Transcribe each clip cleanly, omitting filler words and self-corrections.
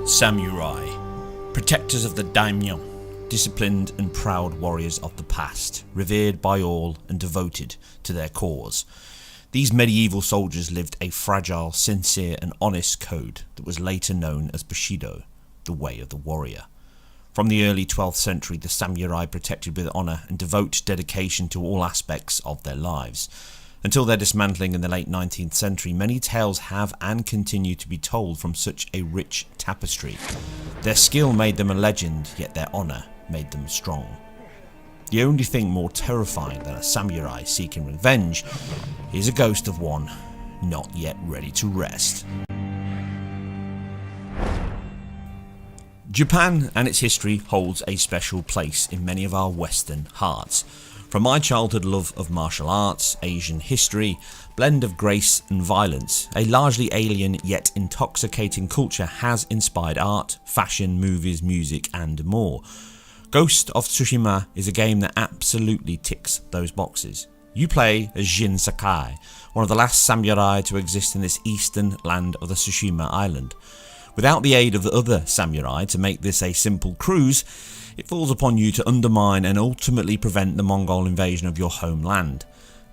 Samurai, protectors of the daimyo, disciplined and proud warriors of the past, revered by all and devoted to their cause. These medieval soldiers lived a fragile, sincere and honest code that was later known as Bushido, the way of the warrior. From the early 12th century, the samurai protected with honour and devout dedication to all aspects of their lives. Until their dismantling in the late 19th century, many tales have and continue to be told from such a rich tapestry. Their skill made them a legend, yet their honour made them strong. The only thing more terrifying than a samurai seeking revenge is a ghost of one not yet ready to rest. Japan and its history holds a special place in many of our Western hearts. From my childhood love of martial arts, Asian history, blend of grace and violence, a largely alien yet intoxicating culture has inspired art, fashion, movies, music and more. Ghost of Tsushima is a game that absolutely ticks those boxes. You play as Jin Sakai, one of the last samurai to exist in this eastern land of the Tsushima island. Without the aid of the other samurai to make this a simple cruise, it falls upon you to undermine and ultimately prevent the Mongol invasion of your homeland.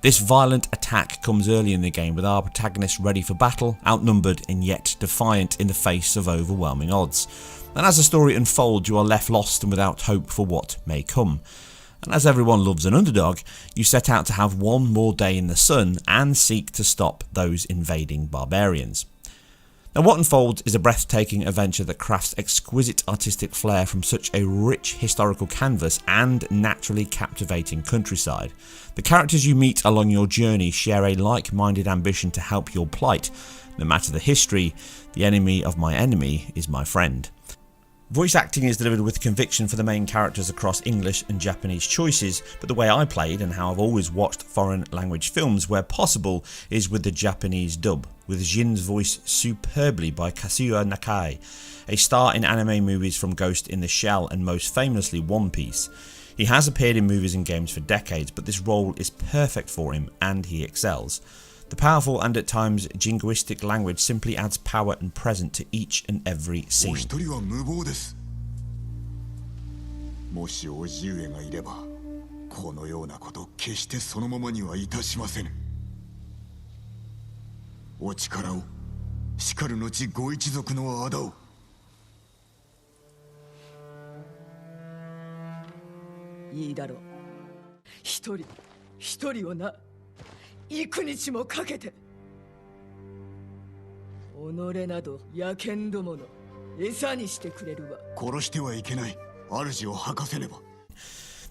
This violent attack comes early in the game with our protagonist ready for battle, outnumbered and yet defiant in the face of overwhelming odds. And as the story unfolds, you are left lost and without hope for what may come. And as everyone loves an underdog, you set out to have one more day in the sun and seek to stop those invading barbarians. Now what unfolds is a breathtaking adventure that crafts exquisite artistic flair from such a rich historical canvas and naturally captivating countryside. The characters you meet along your journey share a like-minded ambition to help your plight. No matter the history, the enemy of my enemy is my friend. Voice acting is delivered with conviction for the main characters across English and Japanese choices, but the way I played and how I've always watched foreign language films where possible is with the Japanese dub, with Jin's voice superbly by Kazuya Nakai, a star in anime movies from Ghost in the Shell and most famously One Piece. He has appeared in movies and games for decades, but this role is perfect for him and he excels. The powerful and at times jingoistic language simply adds power and presence to each and every scene. もし叔父上がいれば、このようなこと決してそのままにはいたしませぬ。お力を、しかる後ご一族の仇を。いいだろう。一人をな。幾日もかけて己など野犬どもの餌にしてくれるわ。殺してはいけない。主を吐かせねば。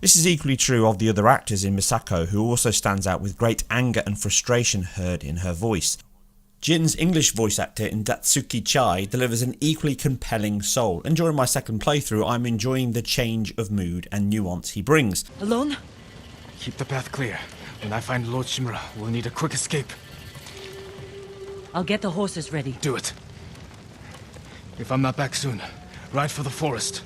This is equally true of the other actors in Misako, who also stands out with great anger and frustration heard in her voice. Jin's English voice actor in Datsuki Chai delivers an equally compelling soul, and during my second playthrough I'm enjoying the change of mood and nuance he brings. Alone? Keep the path clear. When I find Lord Shimura, we'll need a quick escape. I'll get the horses ready. Do it. If I'm not back soon, ride for the forest.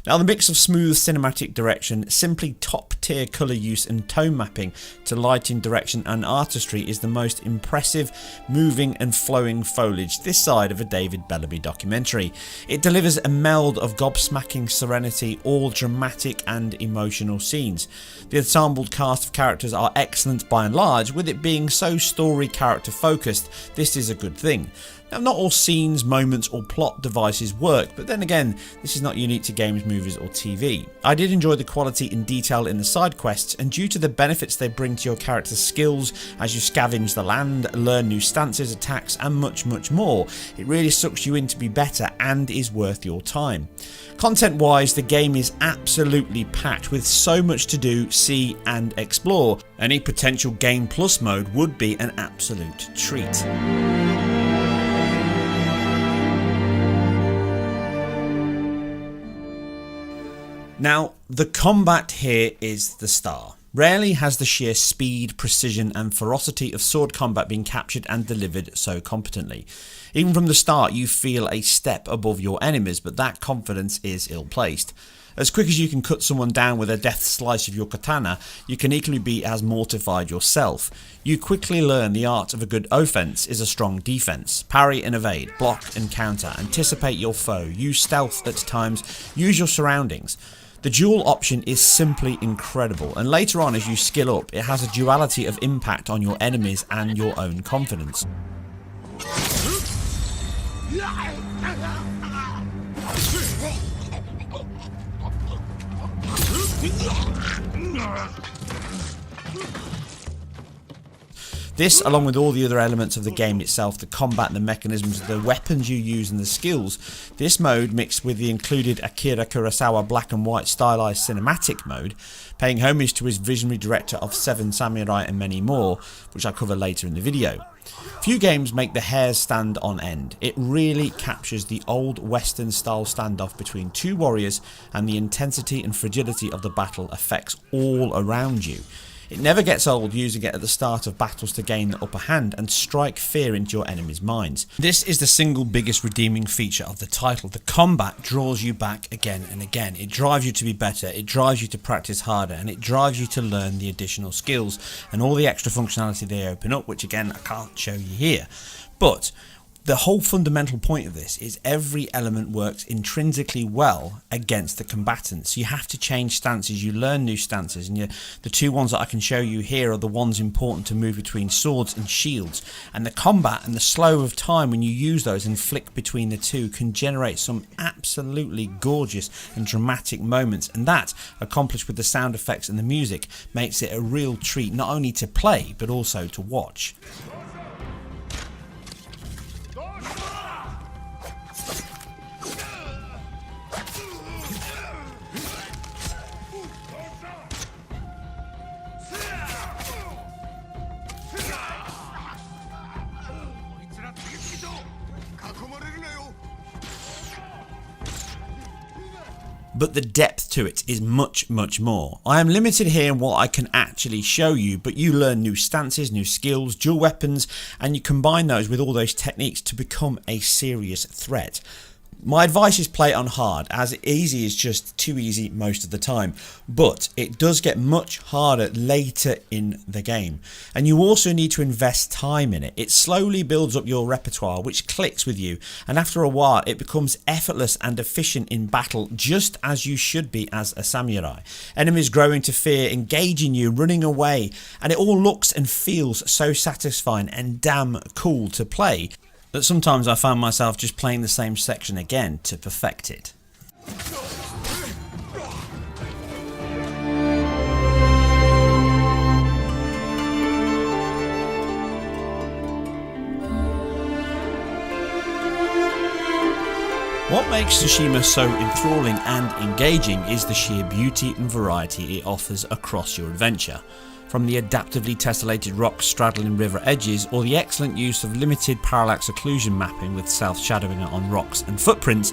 Now the mix of smooth cinematic direction, simply top tier colour use and tone mapping to lighting direction and artistry is the most impressive, moving and flowing foliage this side of a David Bellamy documentary. It delivers a meld of gobsmacking serenity, all dramatic and emotional scenes. The ensembled cast of characters are excellent by and large, with it being so story character focused, this is a good thing. Now not all scenes, moments or plot devices work, but then again this is not unique to games, movies or TV. I did enjoy the quality and detail in the side quests, and due to the benefits they bring to your character's skills as you scavenge the land, learn new stances, attacks and much more, it really sucks you in to be better and is worth your time. Content wise, the game is absolutely packed with so much to do, see and explore. Any potential Game Plus mode would be an absolute treat. Now, the combat here is the star. Rarely has the sheer speed, precision and ferocity of sword combat been captured and delivered so competently. Even from the start you feel a step above your enemies, but that confidence is ill-placed. As quick as you can cut someone down with a death slice of your katana, you can equally be as mortified yourself. You quickly learn the art of a good offense is a strong defense. Parry and evade, block and counter, anticipate your foe, use stealth at times, use your surroundings. The dual option is simply incredible, and later on as you skill up, it has a duality of impact on your enemies and your own confidence. This, along with all the other elements of the game itself, the combat, the mechanisms, the weapons you use and the skills, this mode mixed with the included Akira Kurosawa black and white stylized cinematic mode, paying homage to his visionary director of Seven Samurai and many more, which I cover later in the video. Few games make the hairs stand on end. It really captures the old western style standoff between two warriors, and the intensity and fragility of the battle affects all around you. It never gets old using it at the start of battles to gain the upper hand and strike fear into your enemies' minds. This is the single biggest redeeming feature of the title. The combat draws you back again and again. It drives you to be better, it drives you to practice harder, and it drives you to learn the additional skills and all the extra functionality they open up, which again I can't show you here. But the whole fundamental point of this is every element works intrinsically well against the combatants. You have to change stances, you learn new stances, and the two ones that I can show you here are the ones important to move between swords and shields. And the combat and the slow of time when you use those and flick between the two can generate some absolutely gorgeous and dramatic moments, and that, accomplished with the sound effects and the music, makes it a real treat not only to play but also to watch. But the depth to it is much more. I am limited here in what I can actually show you, but you learn new stances, new skills, dual weapons, and you combine those with all those techniques to become a serious threat. My advice is play it on hard, as easy is just too easy most of the time, but it does get much harder later in the game, and you also need to invest time in it. It slowly builds up your repertoire, which clicks with you, and after a while it becomes effortless and efficient in battle, just as you should be as a samurai. Enemies growing to fear, engaging you, running away, and it all looks and feels so satisfying and damn cool to play that sometimes I found myself just playing the same section again to perfect it. What makes Tsushima so enthralling and engaging is the sheer beauty and variety it offers across your adventure. From the adaptively tessellated rocks straddling river edges, or the excellent use of limited parallax occlusion mapping with self-shadowing on rocks and footprints,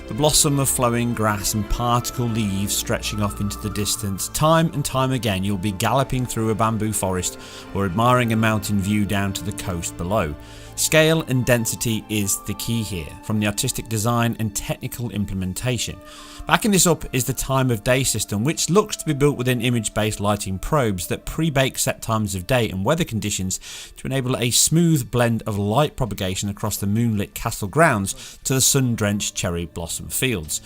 the blossom of flowing grass and particle leaves stretching off into the distance, time and time again you'll be galloping through a bamboo forest or admiring a mountain view down to the coast below. Scale and density is the key here, from the artistic design and technical implementation. Backing this up is the time of day system, which looks to be built within image-based lighting probes that pre-bake set times of day and weather conditions to enable a smooth blend of light propagation across the moonlit castle grounds to the sun-drenched cherry blossom fields.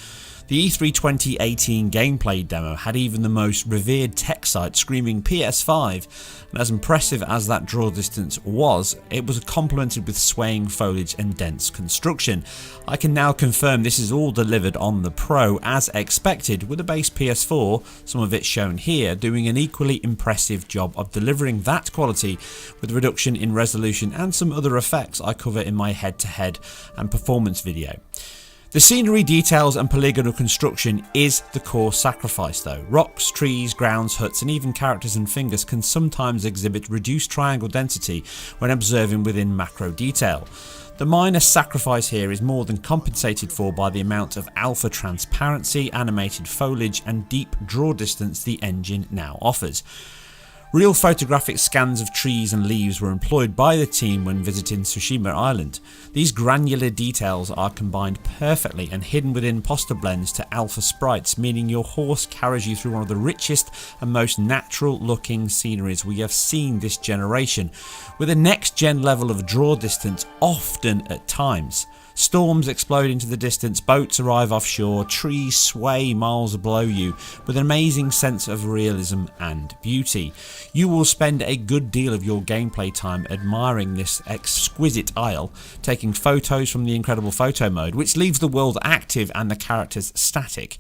The E3 2018 gameplay demo had even the most revered tech site screaming PS5, and as impressive as that draw distance was, it was complemented with swaying foliage and dense construction. I can now confirm this is all delivered on the Pro as expected, with a base PS4, some of it shown here, doing an equally impressive job of delivering that quality with reduction in resolution and some other effects I cover in my head-to-head and performance video. The scenery, details and polygonal construction is the core sacrifice though. Rocks, trees, grounds, huts and even characters and fingers can sometimes exhibit reduced triangle density when observing within macro detail. The minor sacrifice here is more than compensated for by the amount of alpha transparency, animated foliage and deep draw distance the engine now offers. Real photographic scans of trees and leaves were employed by the team when visiting Tsushima Island. These granular details are combined perfectly and hidden within imposter blends to alpha sprites, meaning your horse carries you through one of the richest and most natural looking sceneries we have seen this generation, with a next gen level of draw distance often at times. Storms explode into the distance, boats arrive offshore, trees sway miles below you with an amazing sense of realism and beauty. You will spend a good deal of your gameplay time admiring this exquisite isle, taking photos from the incredible photo mode, which leaves the world active and the characters static.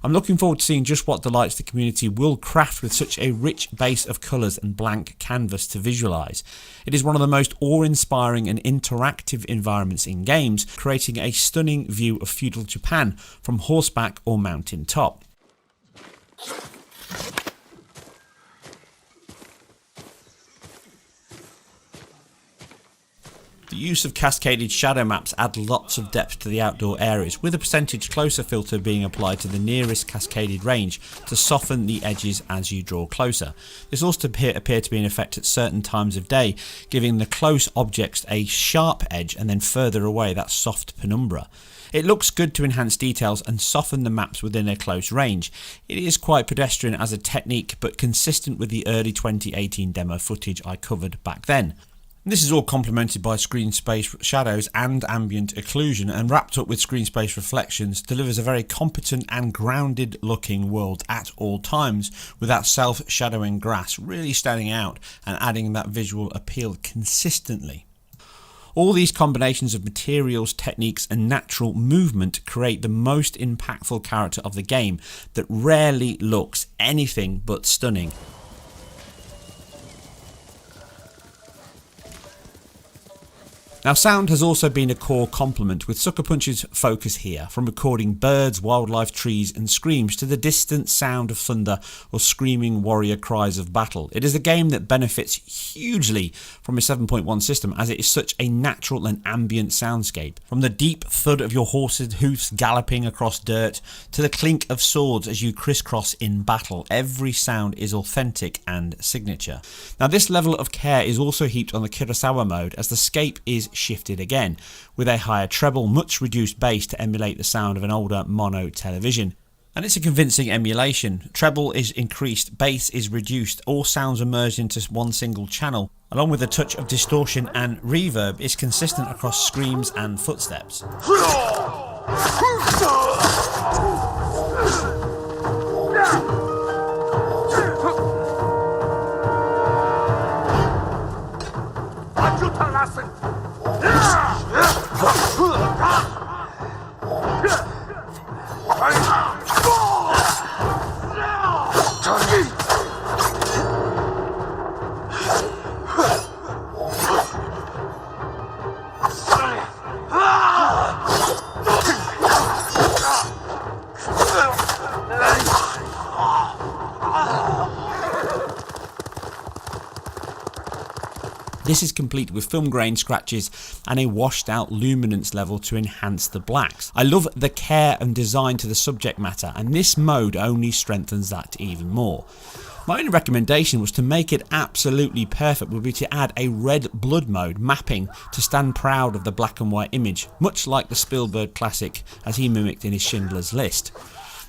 I'm looking forward to seeing just what delights the community will craft with such a rich base of colours and blank canvas to visualise. It is one of the most awe-inspiring and interactive environments in games, creating a stunning view of feudal Japan from horseback or mountain top. The use of cascaded shadow maps add lots of depth to the outdoor areas, with a percentage closer filter being applied to the nearest cascaded range to soften the edges as you draw closer. This also appear to be in effect at certain times of day, giving the close objects a sharp edge and then further away that soft penumbra. It looks good to enhance details and soften the maps within a close range. It is quite pedestrian as a technique, but consistent with the early 2018 demo footage I covered back then. This is all complemented by screen space shadows and ambient occlusion, and wrapped up with screen space reflections delivers a very competent and grounded looking world at all times, with that self-shadowing grass really standing out and adding that visual appeal consistently. All these combinations of materials, techniques and natural movement create the most impactful character of the game that rarely looks anything but stunning. Now, sound has also been a core complement, with Sucker Punch's focus here, from recording birds, wildlife, trees and screams to the distant sound of thunder or screaming warrior cries of battle. It is a game that benefits hugely from a 7.1 system, as it is such a natural and ambient soundscape. From the deep thud of your horse's hoofs galloping across dirt to the clink of swords as you crisscross in battle, every sound is authentic and signature. Now, this level of care is also heaped on the Kurosawa mode, as the scape is shifted again, with a higher treble, much reduced bass to emulate the sound of an older mono television. And it's a convincing emulation. Treble is increased, bass is reduced, all sounds are merged into one single channel, along with a touch of distortion and reverb is consistent across screams and footsteps. This is complete with film grain scratches and a washed out luminance level to enhance the blacks. I love the care and design to the subject matter, and this mode only strengthens that even more. My only recommendation was to make it absolutely perfect would be to add a red blood mode mapping to stand proud of the black and white image, much like the Spielberg classic as he mimicked in his Schindler's List.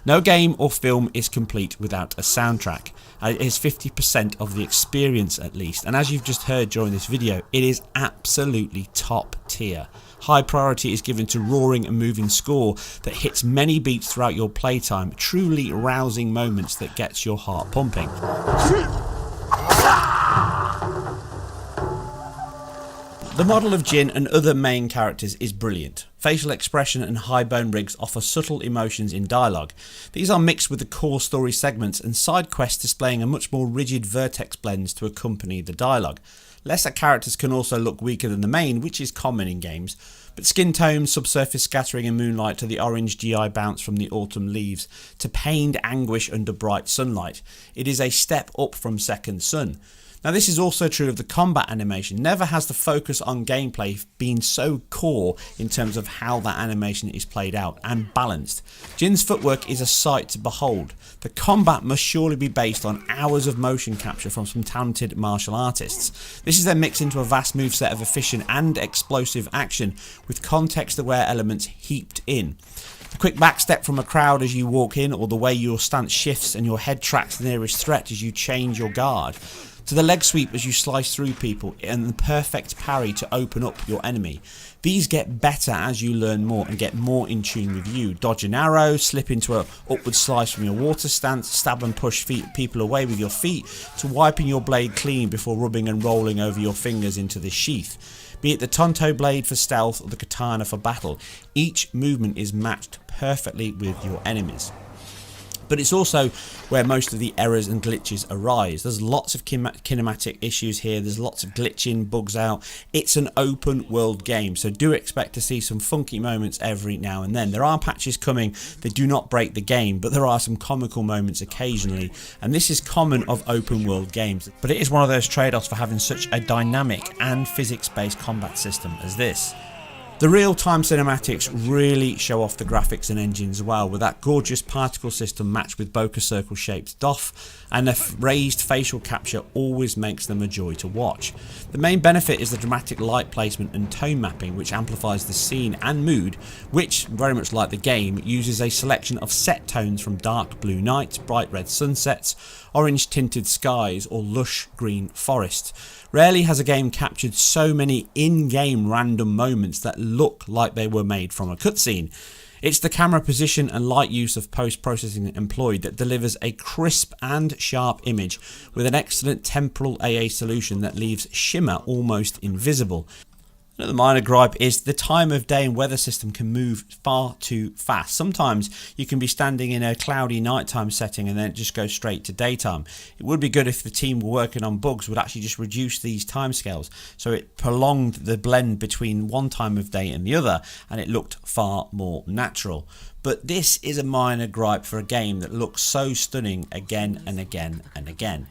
No game or film is complete without a soundtrack. It is 50% of the experience at least, and as you've just heard during this video, it is absolutely top tier. High priority is given to roaring and moving score that hits many beats throughout your playtime, truly rousing moments that gets your heart pumping. The model of Jin and other main characters is brilliant. Facial expression and high bone rigs offer subtle emotions in dialogue. These are mixed with the core story segments and side quests displaying a much more rigid vertex blends to accompany the dialogue. Lesser characters can also look weaker than the main, which is common in games, but skin tone, subsurface scattering and moonlight to the orange GI bounce from the autumn leaves to pained anguish under bright sunlight. It is a step up from Second Son. Now this is also true of the combat animation. Never has the focus on gameplay been so core in terms of how that animation is played out and balanced. Jin's footwork is a sight to behold. The combat must surely be based on hours of motion capture from some talented martial artists. This is then mixed into a vast moveset of efficient and explosive action with context-aware elements heaped in. The quick backstep from a crowd as you walk in, or the way your stance shifts and your head tracks the nearest threat as you change your guard, to the leg sweep as you slice through people, and the perfect parry to open up your enemy. These get better as you learn more and get more in tune with you. Dodge an arrow, slip into an upward slice from your water stance, stab and push people away with your feet, to wiping your blade clean before rubbing and rolling over your fingers into the sheath. Be it the Tonto blade for stealth or the katana for battle, each movement is matched perfectly with your enemies. But it's also where most of the errors and glitches arise. There's lots of kinematic issues here, there's lots of glitching, bugs out. It's an open world game, so do expect to see some funky moments every now and then. There are patches coming that do not break the game, but there are some comical moments occasionally, and this is common of open world games. But it is one of those trade-offs for having such a dynamic and physics-based combat system as this. The real-time cinematics really show off the graphics and engines well, with that gorgeous particle system matched with bokeh circle shaped doff, and a raised facial capture always makes them a joy to watch. The main benefit is the dramatic light placement and tone mapping, which amplifies the scene and mood, which, very much like the game, uses a selection of set tones from dark blue nights, bright red sunsets, orange tinted skies, or lush green forests. Rarely has a game captured so many in-game random moments that look like they were made from a cutscene. It's the camera position and light use of post-processing employed that delivers a crisp and sharp image with an excellent temporal AA solution that leaves shimmer almost invisible. Another minor gripe is the time of day and weather system can move far too fast. Sometimes you can be standing in a cloudy nighttime setting and then it just goes straight to daytime. It would be good if the team were working on bugs would actually just reduce these timescales so it prolonged the blend between one time of day and the other, and it looked far more natural. But this is a minor gripe for a game that looks so stunning again and again and again.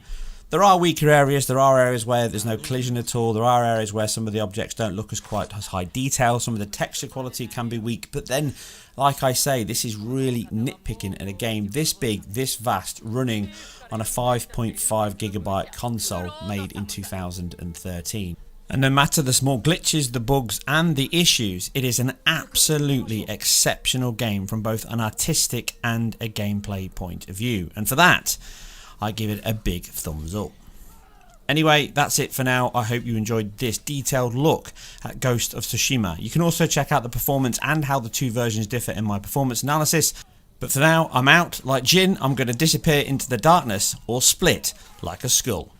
There are weaker areas, there are areas where there's no collision at all, there are areas where some of the objects don't look as quite as high detail, some of the texture quality can be weak, but then, like I say, this is really nitpicking in a game this big, this vast, running on a 5.5GB console made in 2013. And no matter the small glitches, the bugs and the issues, it is an absolutely exceptional game from both an artistic and a gameplay point of view, and for that, I give it a big thumbs up. Anyway, that's it for now. I hope you enjoyed this detailed look at Ghost of Tsushima. You can also check out the performance and how the two versions differ in my performance analysis. But for now, I'm out. Like Jin, I'm going to disappear into the darkness or split like a skull.